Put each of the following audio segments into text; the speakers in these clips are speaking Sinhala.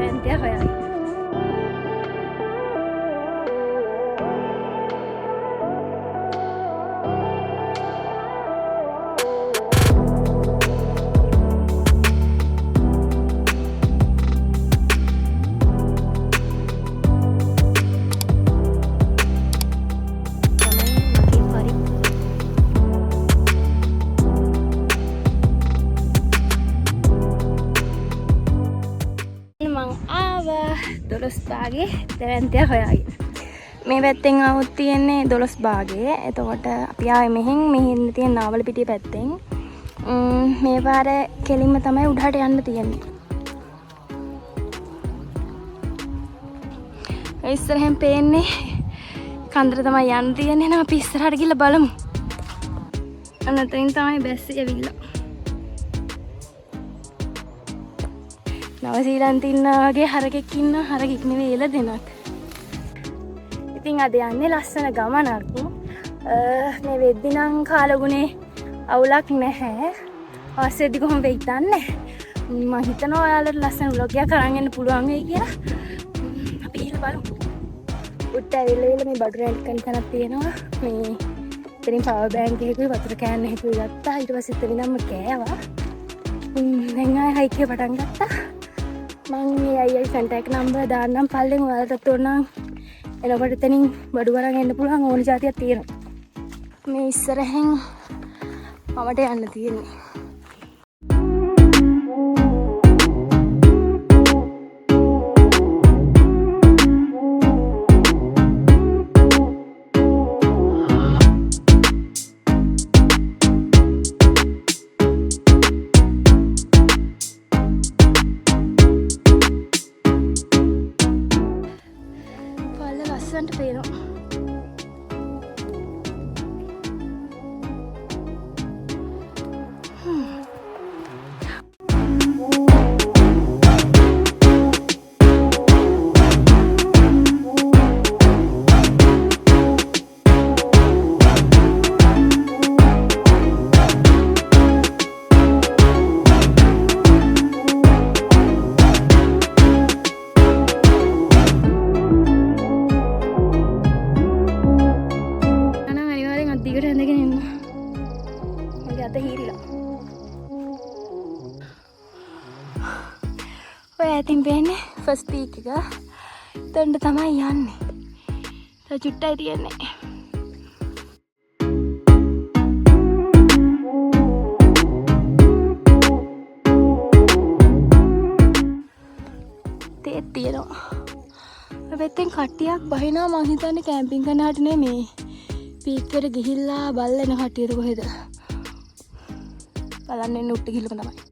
දැවැන්තය හොයාගෙන. දොළොස් භාගේ දැවැන්තය හොයාගෙන. මේ පැත්තෙන් આવුත් තියෙන්නේ දොළොස් භාගේ. එතකොට අපි ආවේ මෙහෙන් මෙහෙන් තියෙන නාවලපිටිය පැත්තෙන්. මේ පාර කෙලින්ම තමයි උඩහට යන්න තියෙන්නේ. ඉස්සරහෙන් පේන්නේ කන්දර තමයි යන්න තියෙන්නේ. නම් අපි ඉස්සරහට ගිහලා බලමු. අනතරින් තමයි බැස්සේ ඇවිල්ලා. නවසීලන්තින්නගේ හරකෙක් ඉන්න හරකෙක් නෙවෙයි එළ දෙනක්. ඉතින් අද යන්නේ ලස්සන ගමනක්. මේ වෙද්දි නම් කාලගුණේ අවුලක් නැහැ. ආසෙද්දි කොහොම වෙයිද දන්නේ. මම හිතනවා ඔයාලට ලස්සන vlog එකක් අරන් එන්න පුළුවන් වෙයි කියලා. අපි ඉහළ බලමු. උඩට ඇවිල්ලා මේ බඩු රැන්ට් කරන තැනක් තියෙනවා. මේ ඉතින් පවර් බෑන්ක් එකකුයි වතුර කෑන් එකකුයි ගත්තා. ඊට පස්සේ එතනින්ම කෑවා. දැන් ආයෙ හයික් එක පටන් ගත්තා. මම මේ අයියයි කන්ටැක්ට් නම්බර් දාන්නම් පල්ලෙන් ඔයාලට ඕන නම් එනකොට එතනින් බඩු වරන් එන්න පුළුවන් ඕන જાතියක් තියෙනවා. මේ ඉස්සරහෙන් මමට යන්න තියෙන්නේ. ලස්සනට පේනවා. ඔය ඇතින් පේන්නේ ෆස්ට් පීක් එක. එතනට තමයි යන්නේ. තව චුට්ටයි තියෙන්නේ. තේත් තියෙනවා. ඔය පැත්තෙන් කට්ටියක් බහිනවා. මං හිතන්නේ කැම්පින් කරන හැටි නෙමේ. පීක් එකට ගිහිල්ලා බලන කට්ටියට කොහෙද බලන්නේ නුට්ට ගිහිල්ලාම තමයි.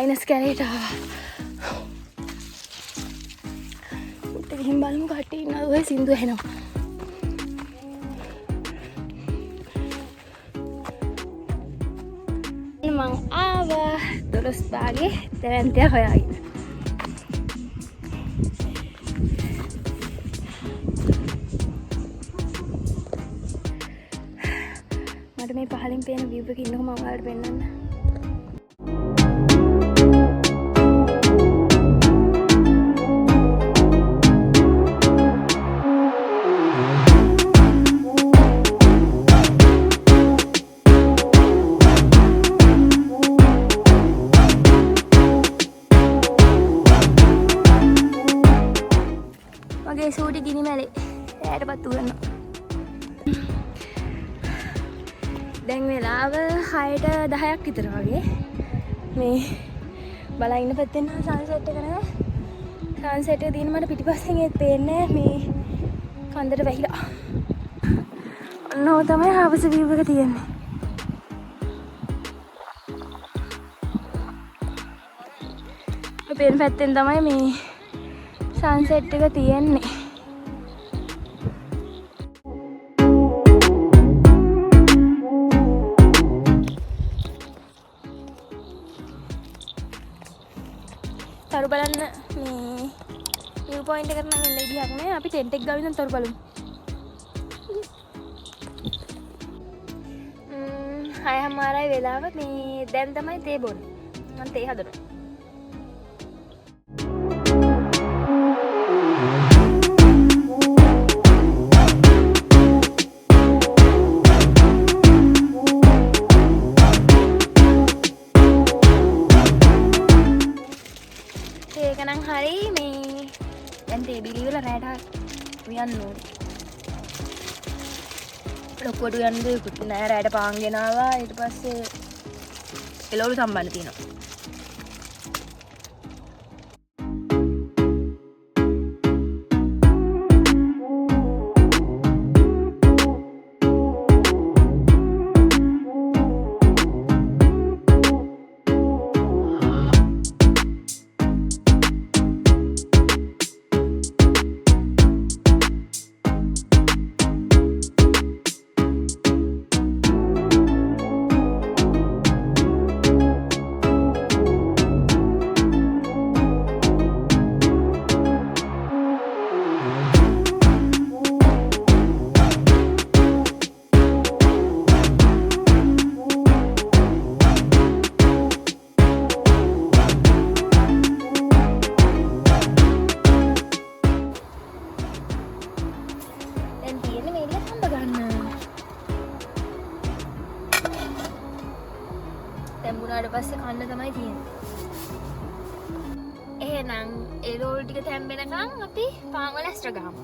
අයිනස් කැලේට ආවා. උඩට ගිහින් බලමු කට්ටිය ඉන්නවද ඔය සින්දු ඇහෙනවා. මං ආවා දොළොස් භාගේ දැවැන්තය හොයාගෙන. මට මේ පහලින් පේන view එක ඉන්නකො මම ඔයාලට පෙන්නන්න. මගේ සූටි ගිනි මැලේ එයාට පත්තු කරනවා. දැන් වෙලාව 6ට 10ක් විතර වගේ. මේ බලා ඉන්න පැත්තෙන් සන්සෙට් එක නේද? සන්සෙට් එක දින මට පිටිපස්සෙන් ඒත් පේන්නේ මේ කන්දට වැහිලා. ඔන්න ඔය තමයි හවස view එක තියෙන්නේ. අපේන පැත්තෙන් තමයි මේ සන්සෙට් එක තියෙන්නේ. තරු බලන්න මේ view point එකට නම් එන්න විදිහක් නෑ. අපි ටෙන්ට් එක ගාවින් තරු බලමු. හයමාරයි වෙලාව මේ දැන් තමයි තේ බොන්නේ. මම තේ හදනවා. ඒක නම් හරි මේ දැන් තේ බිලි වල රැට උයන්න ඕනේ. ලොකුවට උයන්න දෙයක්වත් නෑ. රැට පාන් ගෙනාවා. ඊට පස්සේ එළවලු සම්බන්ධ තියෙනවා. තැඹුණාට පස්සේ කන්න තමයි තියෙන්නේ. එහෙනම් ඒ රෝල් ටික තැම්බෙනකන් අපි පාන් වල ඇස්ට්‍රා ගහමු.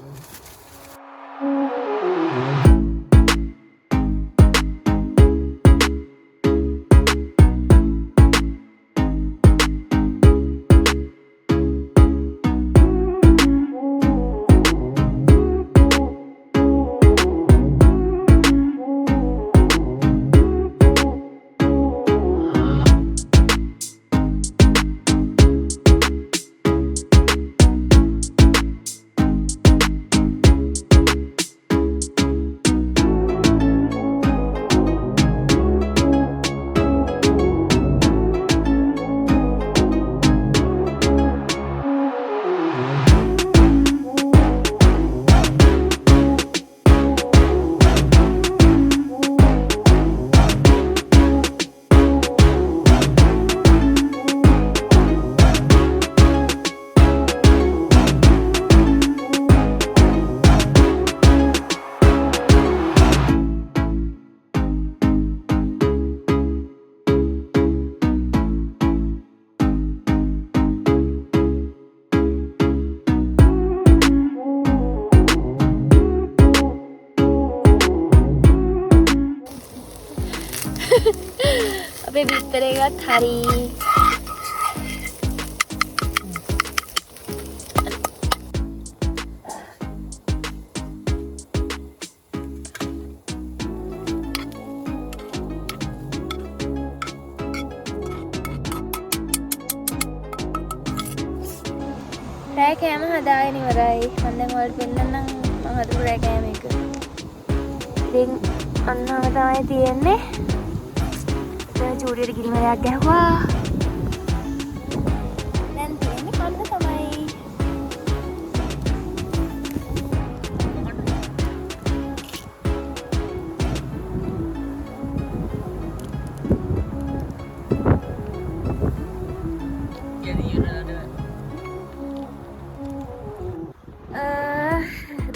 අපේ බිත්තර එකත් හරි. රෑ කෑම හදාගෙන ඉවරයි. මම දැන් ඔයාලට පෙන්නන්නම් මම හදපු රෑ කෑම එක. ඉතින් අන්නම තමයි තියෙන්නේ. චූරියට ගිරිමලයක් ගැහුවා. දැන් තියෙන්නේ කන්න තමයි.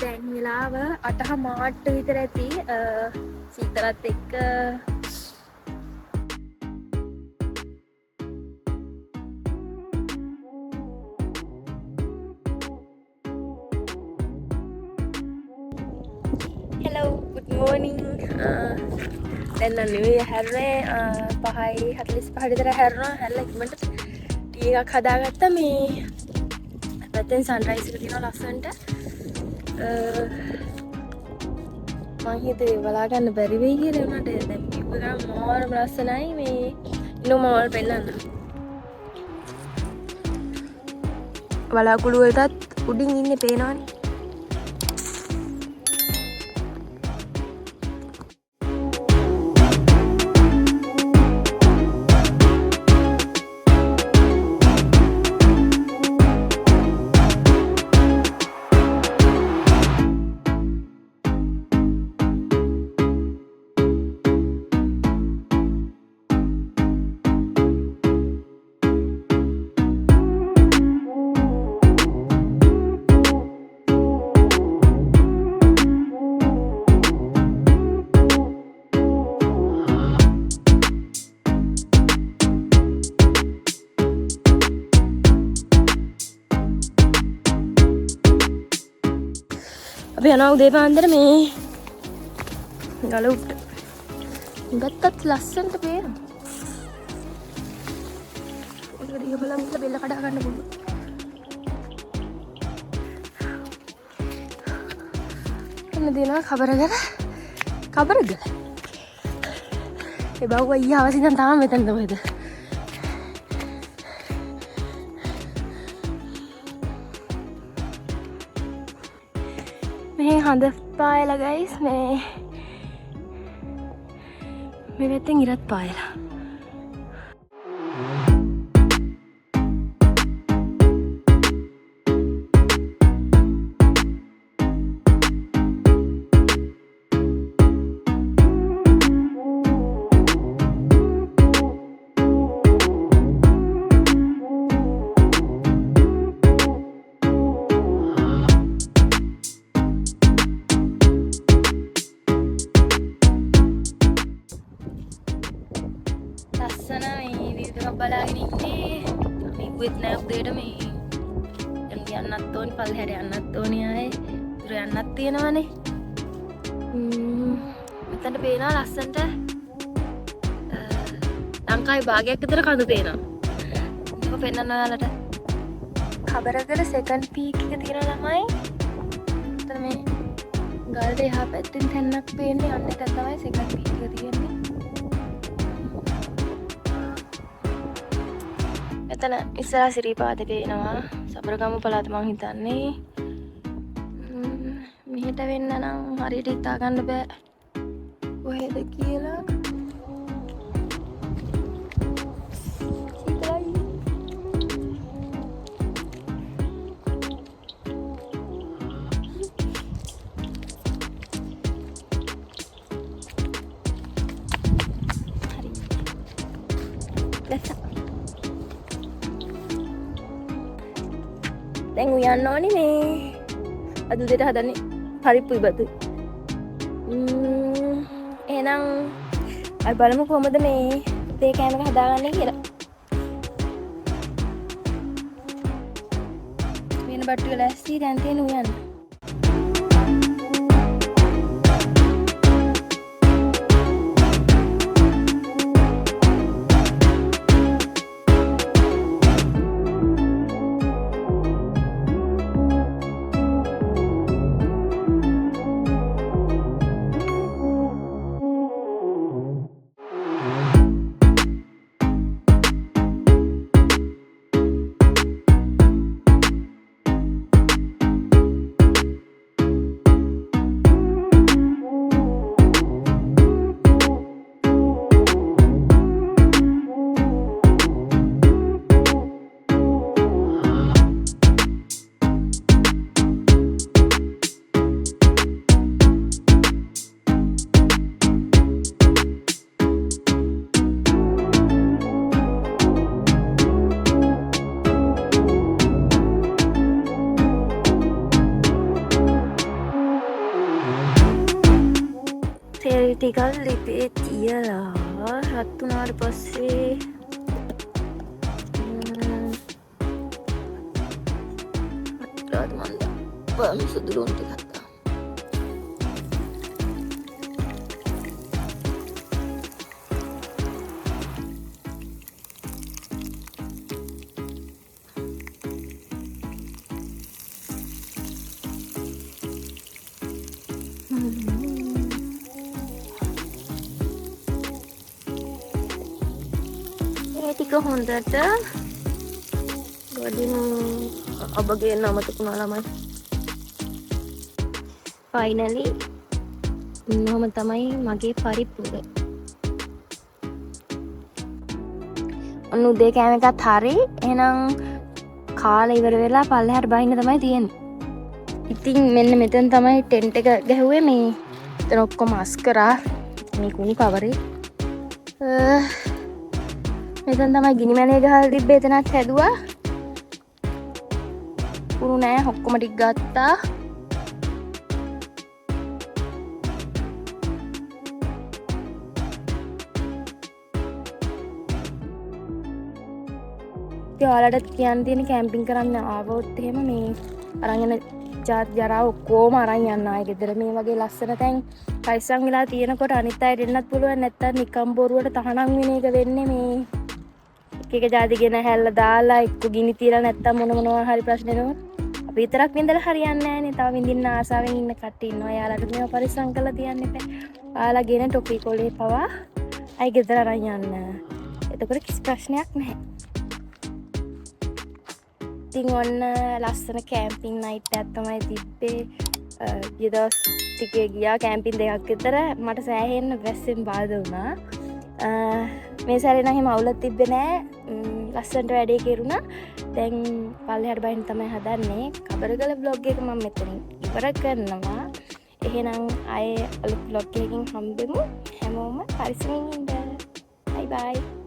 දැන් වෙලාව 8:00 විතර ඇති. සීතලත් එක්ක hello good morning. දැන් නම් නෙවෙයි හැරෙන්නේ 5:45 විතර හැරෙනවා. හැරලා ඉක්මනට ටී එකක් හදාගත්තා. මේ පැත්තෙන් සන්රයිස් එක තියෙනවා ලස්සනට. මං හිතුවේ බලා ගන්න බැරි වෙයි කියලා උනාට දැන් view එක මාරම ලස්සනයි. මේ ඉන්නු මම ඔයාලට පෙන්නන්න. වලාකුළු වලටත් උඩින් ඉන්නේ පේනවනේ. අපි යනවා උදේ පාන්දර මේ ගල උඩ. ගත්තත් ලස්සනට පේනවා. ඔතන දිග බලන් ඉන්න බෙල්ල කඩා ගන්න පුළුවන්. එන්න දෙනවා කබරගල. කබරගල. ඒ බව්ව ඊය අවසින් තාම මෙතනද මොකද? මේ හඳ පායලා ගයිස් මේ පැත්තෙන් ඉරත් පායලා. ලස්සන මේ විදිහට බලාගෙන ඉන්නේ. අපි උෙත් නෑ උදේට මේ දැන් යන්නත් ඕනි පල්ලෙහාට යන්නත් ඕනි ආයේ. දුර යන්නත් තියෙනවනේ. මෙතන පේනවා ලස්සනට ලංකාවේ භාගයක් විතර කඳු පේනවා. ඒක පෙන්නන්න ඔයාලට. කබරගල සෙකන්ඩ් පීක් එක තියෙන ළමයි. එතන මේ ගල්ට එහා පැත්තෙන් තැන්නක් පේන්නේ. අන්න එක තමයි සෙකන්ඩ් පීක් එක තියෙන්නේ. එතන ඉස්සරහ සිරිපාද පේනවා. සබරගමු පළාත මං හිතන්නේ. මෙහෙට වෙන්න නම් හරියට හිතා ගන්න බෑ. කොහෙද කියලා. දැන් උයන්න ඕනේ මේ අද උදේට හදන්නේ පරිප්පු ඉබතු. එහෙනම් අපි බලමු කොහොමද මේ තේ කෑම එක හදාගන්නේ කියලා. වෙන බට්ටු වල ඇස්ටි දැන් තියෙන උයන්න. ටිකක් ලිපේ තියලා රත් වුණාට පස්සේ අත්‍රාද මන්ද බලමු සුදුරුම් ටිකක් ටික හොඳට වලින් ඔබගේ නම තුකුණා ළමයි. ෆයිනලි ඉන්නවම තමයි මගේ පරිප්පුර. ඔන්න උදේ කෑම එකත් හරි. එහෙනම් කාලේ ඉවර වෙලා පල්ලෙහාට බහින්න තමයි තියෙන්නේ. ඉතින් මෙන්න මෙතන තමයි ටෙන්ට් එක ගැහුවේ. මේ එතන ඔක්කොම අස් කරා. මේ කුණි කවරේ. මෙතන තමයි ගිනි මැලේ ගහලා තිබ්බේ. එතනත් හැදුවා. කුණු නෑ ඔක්කොම ටික ගත්තා. ඔයාලට කියන්න තියෙන කැම්පින් කරන්න ආවොත් එහෙම මේ අරන් යන ජාති ජරා ඔක්කොම අරන් යන්න ආයේ ගෙදර මේ වගේ ලස්සන තැන් පරිස්සම් වෙලා තියෙනකොට අනිත් අයට එන්නත් පුළුවන්. නැත්තම් නිකම් බොරුවට තහනම් වෙන එක වෙන්නේ. මේ එක ජාති ගෙන හැල්ලා දාලා එක්ක ගිනි තියලා නැත්තම් මොනවා හරි ප්‍රශ්න එනවා. අපි විතරක් වින්දලා හරියන්නේ නැහැ නේ. තව විඳින්න ආසාවෙන් ඉන්න කට්ටිය ඉන්නවා. එයාලට මේව පරිස්සම් කරලා තියන්න එපා. ඔයාලා ගෙන ටොපි කොලේ පවා අය ගෙදර අරන් යන්න. එතකොට කිසි ප්‍රශ්නයක් නැහැ. ඉතින් ඔන්න ලස්සන කැම්පින් නයිට් එකක් තමයි තිබ්බේ. ගිය දවස් ටිකේ ගියා කැම්පින් දෙකක් විතර. මට සෑහෙන්න වැස්සෙන් බාධා වුණා. මේ සැරේ නම් එහෙම අවුලක් තිබ්බේ නෑ. ලස්සනට වැඩේ කෙරුණා. දැන් පල්ලෙහාට බහින්න තමයි හදන්නේ. කබරගල vlog එක මම මෙතනින් ඉවර කරනවා. එහෙනම් ආයේ අලුත් vlog එකකින් හම්බෙමු. හැමෝම පරිස්සමින් ඉන්න. බයි බයි.